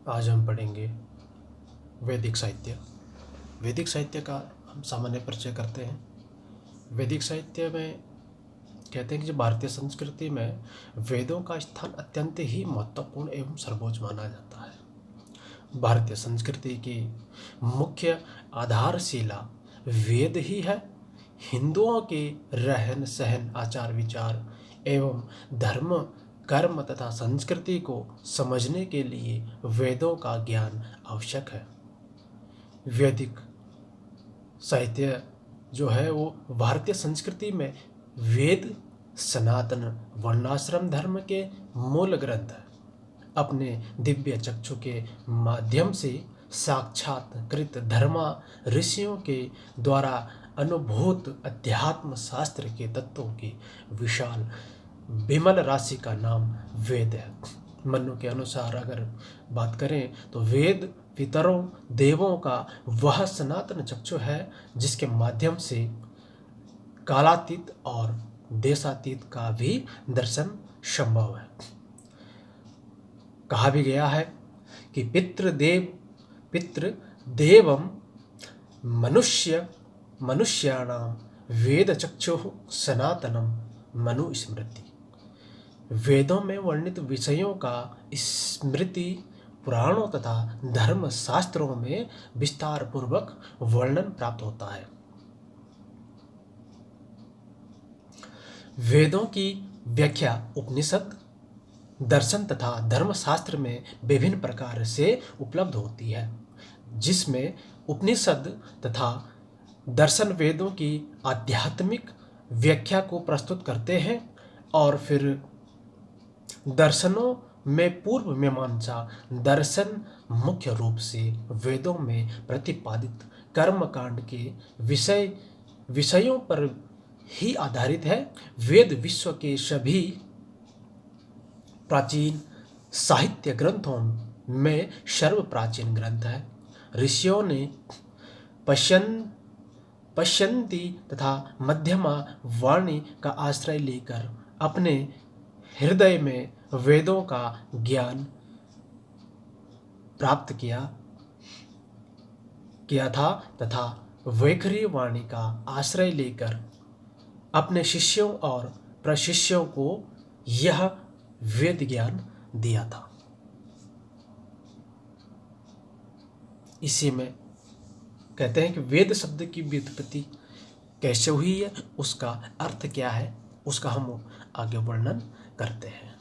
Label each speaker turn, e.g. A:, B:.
A: आज हम पढ़ेंगे वैदिक साहित्य। वैदिक साहित्य का हम सामान्य परिचय करते हैं। वैदिक साहित्य में कहते हैं कि जो भारतीय संस्कृति में वेदों का स्थान अत्यंत ही महत्वपूर्ण एवं सर्वोच्च माना जाता है। भारतीय संस्कृति की मुख्य आधारशिला वेद ही है। हिंदुओं के रहन सहन, आचार विचार एवं धर्म, कर्म तथा संस्कृति को समझने के लिए वेदों का ज्ञान आवश्यक है। वैदिक साहित्य जो है वो भारतीय संस्कृति में वेद सनातन वर्णाश्रम धर्म के मूल ग्रंथ है। अपने दिव्य चक्षु के माध्यम से साक्षात्कृत धर्मा ऋषियों के द्वारा अनुभूत अध्यात्म शास्त्र के तत्वों की विशाल विमल राशि का नाम वेद है। मनु के अनुसार अगर बात करें तो वेद पितरों देवों का वह सनातन चक्षु है जिसके माध्यम से कालातीत और देशातीत का भी दर्शन संभव है। कहा भी गया है कि पितृदेवम मनुष्याणाम वेद चक्षुः सनातनम मनु स्मृति। वेदों में वर्णित विषयों का स्मृति पुराणों तथा धर्म शास्त्रों में विस्तार पूर्वक वर्णन प्राप्त होता है। वेदों की व्याख्या उपनिषद, दर्शन तथा धर्मशास्त्र में विभिन्न प्रकार से उपलब्ध होती है, जिसमें उपनिषद तथा दर्शन वेदों की आध्यात्मिक व्याख्या को प्रस्तुत करते हैं और फिर दर्शनों में पूर्व मीमांसा दर्शन मुख्य रूप से वेदों में प्रतिपादित कर्मकांड के विषयों पर ही आधारित है। वेद विश्व के सभी प्राचीन साहित्य ग्रंथों में सर्व प्राचीन ग्रंथ है। ऋषियों ने पश्यन्ति तथा मध्यमा वाणी का आश्रय लेकर अपने हृदय में वेदों का ज्ञान प्राप्त किया था तथा वैखरी वाणी का आश्रय लेकर अपने शिष्यों और प्रशिष्यों को यह वेद ज्ञान दिया था। इसी में कहते हैं कि वेद शब्द की व्युत्पत्ति कैसे हुई है, उसका अर्थ क्या है, उसका हम आगे वर्णन करते हैं।